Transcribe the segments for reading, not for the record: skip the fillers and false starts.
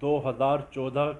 2014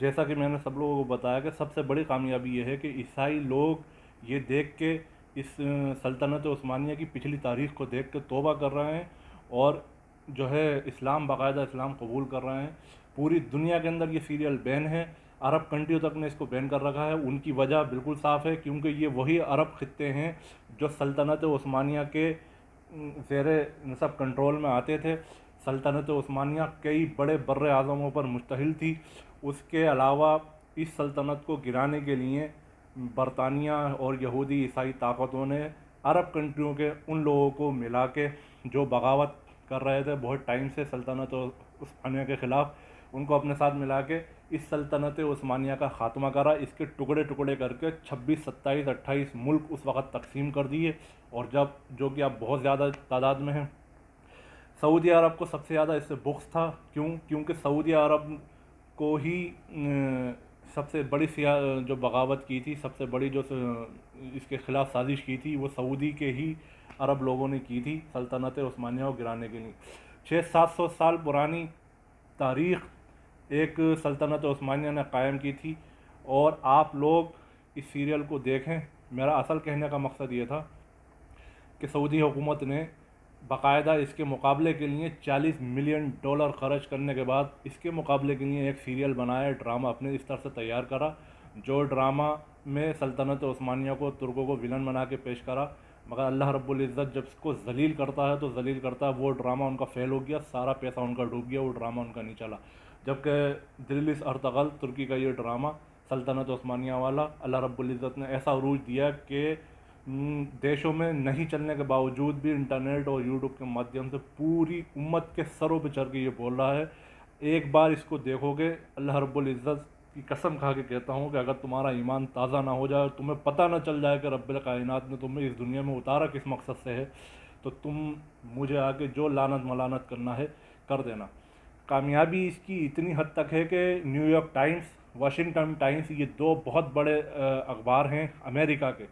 جیسا کہ میں نے سب لوگوں کو بتایا کہ سب سے بڑی کامیابی یہ ہے کہ عیسائی لوگ یہ دیکھ کے اس سلطنت عثمانیہ کی پچھلی تاریخ کو دیکھ کے توبہ کر رہے ہیں اور جو ہے اسلام، باقاعدہ اسلام قبول کر رہے ہیں۔ پوری دنیا کے اندر یہ سیریل بین ہے، عرب کنٹریوں تک نے اس کو بین کر رکھا ہے۔ ان کی وجہ بالکل صاف ہے، کیونکہ یہ وہی عرب خطے ہیں جو سلطنت عثمانیہ کے زیر نصب کنٹرول میں آتے تھے۔ سلطنت عثمانیہ کئی بڑے بر اعظموں پر مشتمل تھی۔ اس کے علاوہ اس سلطنت کو گرانے کے لیے برطانیہ اور یہودی عیسائی طاقتوں نے عرب کنٹریوں کے ان لوگوں کو ملا کے جو بغاوت کر رہے تھے بہت ٹائم سے سلطنت عثمانیہ کے خلاف، ان کو اپنے ساتھ ملا کے اس سلطنت عثمانیہ کا خاتمہ کرا۔ اس کے ٹکڑے ٹکڑے کر کے 26، 27، 28 ملک اس وقت تقسیم کر دیے، اور جو کہ اب بہت زیادہ تعداد میں ہیں۔ سعودی عرب کو سب سے زیادہ اس سے بغض تھا، کیونکہ سعودی عرب کو ہی سب سے بڑی جو بغاوت کی تھی، سب سے بڑی جو اس کے خلاف سازش کی تھی، وہ سعودی کے ہی عرب لوگوں نے کی تھی سلطنت عثمانیہ کو گرانے کے لیے۔ 600-700 سال پرانی تاریخ ایک سلطنت عثمانیہ نے قائم کی تھی، اور آپ لوگ اس سیریل کو دیکھیں۔ میرا اصل کہنے کا مقصد یہ تھا کہ سعودی حکومت نے باقاعدہ اس کے مقابلے کے لیے $40 ملین خرچ کرنے کے بعد اس کے مقابلے کے لیے ایک سیریل بنایا، ڈرامہ اپنے اس طرح سے تیار کرا، جو ڈرامہ میں سلطنت عثمانیہ کو، ترکوں کو ولن بنا کے پیش کرا۔ مگر اللہ رب العزت جب اس کو ذلیل کرتا ہے تو ذلیل کرتا ہے۔ وہ ڈرامہ ان کا فیل ہو گیا، سارا پیسہ ان کا ڈوب گیا، وہ ڈرامہ ان کا نہیں چلا۔ جبکہ دریلس ارطغرل ترکی کا یہ ڈرامہ سلطنت عثمانیہ والا اللہ رب العزت نے ایسا عروج دیا کہ دیشوں میں نہیں چلنے کے باوجود بھی انٹرنیٹ اور یوٹیوب کے مادھیم سے پوری امت کے سروں پہ چڑھ کے یہ بول رہا ہے۔ ایک بار اس کو دیکھو گے، اللہ رب العزت کی قسم کھا کے کہتا ہوں کہ اگر تمہارا ایمان تازہ نہ ہو جائے اور تمہیں پتہ نہ چل جائے کہ رب الکائنات نے تمہیں اس دنیا میں اتارا کس مقصد سے ہے، تو تم مجھے آ کے جو لعنت ملعنت کرنا ہے کر دینا۔ کامیابی اس کی اتنی حد تک ہے کہ new York Times, Washington Times, یہ دو بہت بڑے اخبار ہیں امریکہ کے،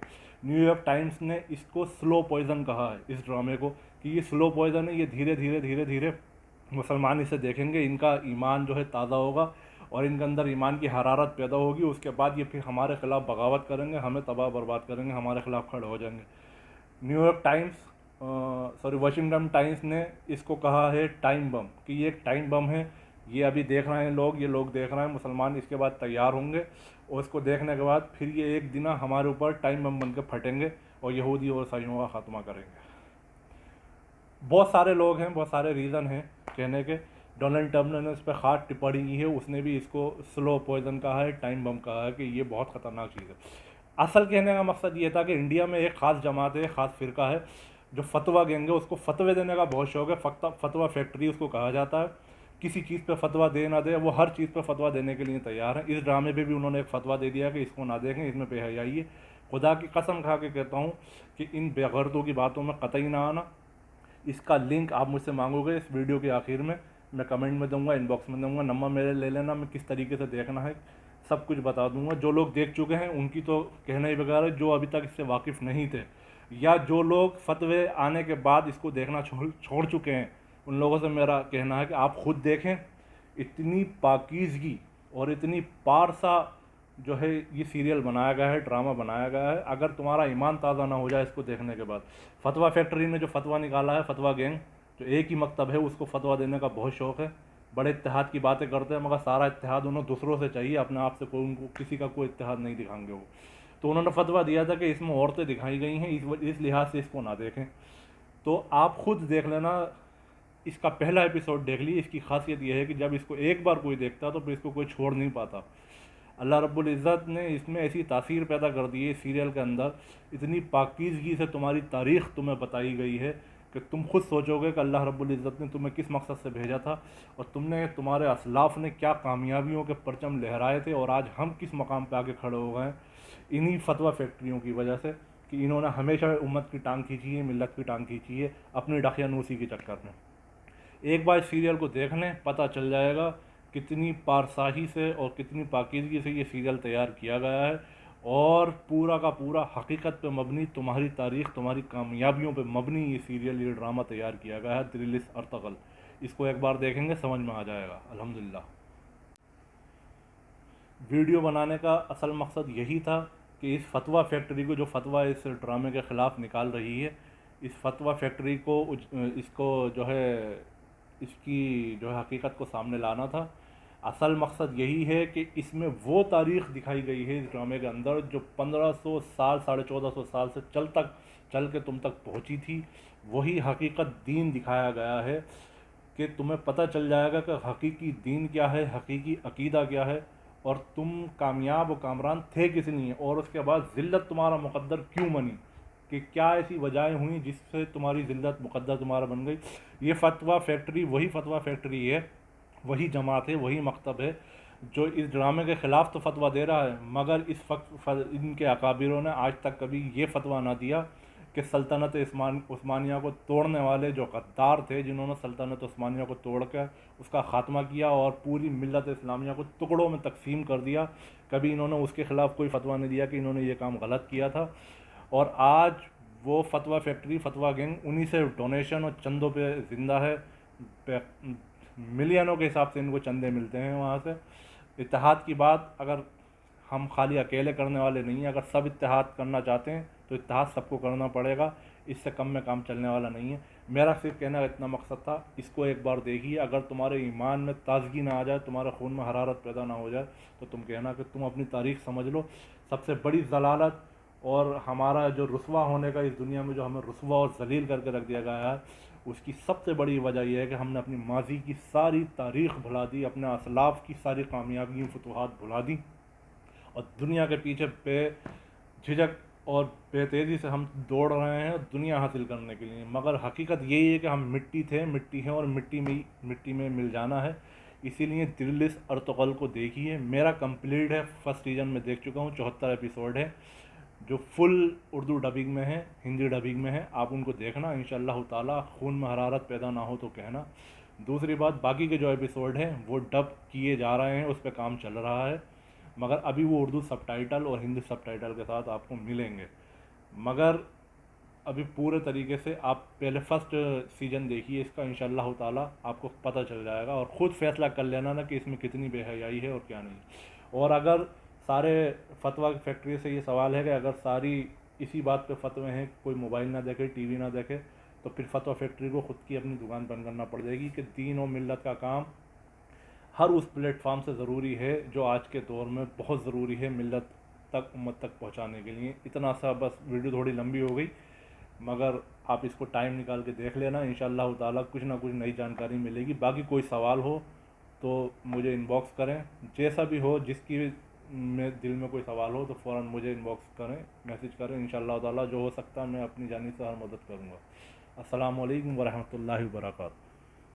نیو یارک ٹائمز نے اس کو سلو پوائزن کہا ہے، اس ڈرامے کو، کہ یہ سلو پوائزن ہے، یہ دھیرے دھیرے دھیرے دھیرے مسلمان اسے دیکھیں گے، ان کا ایمان جو ہے تازہ ہوگا اور ان کے اندر ایمان کی حرارت پیدا ہوگی۔ اس کے بعد یہ پھر ہمارے خلاف بغاوت کریں گے، ہمیں تباہ برباد کریں گے، ہمارے خلاف کھڑے ہو جائیں گے۔ New York Times Washington Times نے اس کو کہا ہے ٹائم بم، کہ یہ ایک ٹائم بم ہے۔ یہ ابھی دیکھ رہے ہیں لوگ، یہ لوگ دیکھ رہے ہیں، مسلمان اس کے بعد تیار ہوں گے، اور اس کو دیکھنے کے بعد پھر یہ ایک دن ہمارے اوپر ٹائم بم بن کے پھٹیں گے اور یہودی اور عیسائیوں کا خاتمہ کریں گے۔ بہت سارے لوگ ہیں، بہت سارے ریزن ہیں کہنے کے۔ ڈونلڈ ٹرمپ نے اس پہ خاص ٹپڑی کی ہے، اس نے بھی اس کو سلو پوائزن کہا ہے، ٹائم بم کہا ہے، کہ یہ بہت خطرناک چیز ہے۔ اصل کہنے کا مقصد یہ تھا کہ انڈیا میں ایک خاص جماعت ہے، خاص فرقہ ہے جو فتویٰ گینگ ہے، اس کو فتوے دینے کا بہت شوق ہے، فتویٰ فیکٹری اس کو کہا جاتا ہے۔ کسی چیز پہ فتویٰ دے نہ دے، وہ ہر چیز پہ فتویٰ دینے کے لیے تیار ہیں۔ اس ڈرامے پہ بھی انہوں نے ایک فتویٰ دے دیا کہ اس کو نہ دیکھیں، اس میں بے حیائی ہے۔ خدا کی قسم کھا کے کہتا ہوں کہ ان بے غیرتوں کی باتوں میں قطعی نہ آنا۔ اس کا لنک آپ مجھ سے مانگو گے اس ویڈیو کے آخر میں کمنٹ میں دوں گا، ان باکس میں دوں گا، نمبر میرے لے لینا، میں کس طریقے سے دیکھنا ہے سب کچھ بتا دوں گا۔ جو لوگ دیکھ چکے ہیں ان کی تو کہنا ہی بغیر ہے، جو ابھی تک اس سے واقف نہیں تھے یا جو لوگ فتوے آنے کے بعد اس کو دیکھنا چھوڑ چکے ہیں، ان لوگوں سے میرا کہنا ہے کہ آپ خود دیکھیں۔ اتنی پاکیزگی اور اتنی پارسا جو ہے یہ سیریل بنایا گیا ہے، ڈرامہ بنایا گیا ہے، اگر تمہارا ایمان تازہ نہ ہو جائے اس کو دیکھنے کے بعد۔ فتویٰ فیکٹری نے جو فتویٰ نکالا ہے، فتویٰ گینگ جو ایک ہی مکتب ہے، اس کو فتویٰ دینے کا بہت شوق ہے، بڑے اتحاد کی باتیں کرتے ہیں، مگر سارا اتحاد انہوں دوسروں سے چاہیے، اپنے آپ سے ان کو کسی کا کوئی اتحاد نہیں دکھائیں گے وہ۔ تو انہوں نے فتویٰ دیا تھا کہ اس میں عورتیں دکھائی گئی ہیں، اس لحاظ سے اس کو نہ دیکھیں۔ تو آپ خود دیکھ لینا، اس کا پہلا ایپیسوڈ دیکھ لی۔ اس کی خاصیت یہ ہے کہ جب اس کو ایک بار کوئی دیکھتا تو پھر اس کو کوئی چھوڑ نہیں پاتا۔ اللہ رب العزت نے اس میں ایسی تاثیر پیدا کر دی ہے اس سیریل کے اندر، اتنی پاکیزگی سے تمہاری تاریخ تمہیں بتائی گئی ہے کہ تم خود سوچو گے کہ اللہ رب العزت نے تمہیں کس مقصد سے بھیجا تھا، اور تمہارے اسلاف نے کیا کامیابیوں کے پرچم لہرائے تھے، اور آج ہم کس مقام پہ آگے کھڑے ہو گئے ہیں انہی فتویٰ فیکٹریوں کی وجہ سے، کہ انہوں نے ہمیشہ امت کی ٹانگ کھینچی ہے، ملت کی ٹانگ کھینچی ہے اپنی دقیانوسی کے چکر میں۔ ایک بار اس سیریل کو دیکھ لیں، پتہ چل جائے گا کتنی پارساہی سے اور کتنی پاکیزگی سے یہ سیریل تیار کیا گیا ہے، اور پورا کا پورا حقیقت پہ مبنی، تمہاری تاریخ، تمہاری کامیابیوں پہ مبنی یہ سیریل، یہ ڈرامہ تیار کیا گیا ہے، دریلس ارطغرل۔ اس کو ایک بار دیکھیں گے سمجھ میں آ جائے گا الحمدللہ۔ ویڈیو بنانے کا اصل مقصد یہی تھا کہ اس فتویٰ فیکٹری کو، جو فتویٰ اس ڈرامے کے خلاف نکال رہی ہے، اس فتویٰ فیکٹری کو، اس کو جو ہے، اس کی جو ہے حقیقت کو سامنے لانا تھا۔ اصل مقصد یہی ہے کہ اس میں وہ تاریخ دکھائی گئی ہے اس ڈرامے کے اندر جو 1500 سال، 1450 سال سے چل کے تم تک پہنچی تھی، وہی حقیقت دین دکھایا گیا ہے کہ تمہیں پتہ چل جائے گا کہ حقیقی دین کیا ہے، حقیقی عقیدہ کیا ہے، اور تم کامیاب و کامران تھے کس لیے، اور اس کے بعد ذلت تمہارا مقدر کیوں بنی، کہ کیا ایسی وجہیں ہوئیں جس سے تمہاری ذلت مقدر تمہارا بن گئی۔ یہ فتویٰ فیکٹری وہی فتویٰ فیکٹری ہے، وہی جماعت ہے، وہی مکتب ہے جو اس ڈرامے کے خلاف تو فتویٰ دے رہا ہے، مگر ان کے اکابروں نے آج تک کبھی یہ فتویٰ نہ دیا کہ سلطنت عثمانیہ کو توڑنے والے جو غدار تھے، جنہوں نے سلطنت عثمانیہ کو توڑ کر اس کا خاتمہ کیا اور پوری ملت اسلامیہ کو ٹکڑوں میں تقسیم کر دیا، کبھی انہوں نے اس کے خلاف کوئی فتویٰ نہیں دیا کہ انہوں نے یہ کام غلط کیا تھا۔ اور آج وہ فتویٰ فیکٹری، فتویٰ گینگ انہی سے ڈونیشن اور چندوں پہ زندہ ہے، ملینوں کے حساب سے ان کو چندے ملتے ہیں وہاں سے۔ اتحاد کی بات اگر ہم خالی اکیلے کرنے والے نہیں ہیں، اگر سب اتحاد کرنا چاہتے ہیں تو اتحاد سب کو کرنا پڑے گا، اس سے کم میں کام چلنے والا نہیں ہے۔ میرا صرف کہنا اتنا مقصد تھا، اس کو ایک بار دیکھیے، اگر تمہارے ایمان میں تازگی نہ آ جائے، تمہارے خون میں حرارت پیدا نہ ہو جائے، تو تم کہنا کہ تم اپنی تاریخ سمجھ لو۔ سب سے بڑی ضلالت اور ہمارا جو رسوا ہونے کا اس دنیا میں جو ہمیں رسوا اور ذلیل کر کے رکھ دیا گیا ہے، اس کی سب سے بڑی وجہ یہ ہے کہ ہم نے اپنی ماضی کی ساری تاریخ بھلا دی، اپنے اسلاف کی ساری کامیابی فتوحات بھلا دی، اور دنیا کے پیچھے بے جھجک اور بے تیزی سے ہم دوڑ رہے ہیں دنیا حاصل کرنے کے لیے، مگر حقیقت یہی ہے کہ ہم مٹی تھے، مٹی ہیں، اور مٹی میں مل جانا ہے۔ اسی لیے دلس ارطغرل کو دیکھیے، میرا کمپلیٹ ہے، فرسٹ سیزن میں دیکھ چکا ہوں، 74 ایپیسوڈ ہے جو فل اردو ڈبنگ میں ہے، ہندی ڈبنگ میں ہے، آپ ان کو دیکھنا انشاءاللہ تعالی، خون میں حرارت پیدا نہ ہو تو کہنا۔ دوسری بات، باقی کے جو ایپیسوڈ ہیں وہ ڈب کیے جا رہے ہیں، اس پہ کام چل رہا ہے، مگر ابھی وہ اردو سب ٹائٹل اور ہندی سب ٹائٹل کے ساتھ آپ کو ملیں گے، مگر ابھی پورے طریقے سے آپ پہلے فرسٹ سیزن دیکھیے اس کا، انشاءاللہ تعالی آپ کو پتہ چل جائے گا، اور خود فیصلہ کر لینا نا کہ اس میں کتنی بے حیائی ہے اور کیا نہیں۔ اور اگر سارے فتویٰ فیکٹری سے یہ سوال ہے کہ اگر ساری اسی بات پہ فتوے ہیں، کوئی موبائل نہ دیکھے، ٹی وی نہ دیکھے، تو پھر فتویٰ فیکٹری کو خود کی اپنی دکان بند کرنا پڑ جائے گی، کہ دین و ملت کا کام ہر اس پلیٹ فارم سے ضروری ہے جو آج کے دور میں بہت ضروری ہے ملت تک، امت تک پہنچانے کے لیے۔ اتنا سا بس، ویڈیو تھوڑی لمبی ہو گئی، مگر آپ اس کو ٹائم نکال کے دیکھ لینا، انشاءاللہ تعالی کچھ نہ کچھ نئی جانکاری ملے گی۔ باقی کوئی سوال ہو تو مجھے انباکس کریں، جیسا بھی ہو، جس کی میں دل میں کوئی سوال ہو تو فوراً مجھے انباکس کریں، میسج کریں، انشاءاللہ تعالی جو ہو سکتا ہے میں اپنی جانب سے ہر مدد کروں گا۔ السلام علیکم ورحمۃ اللہ وبرکاتہ۔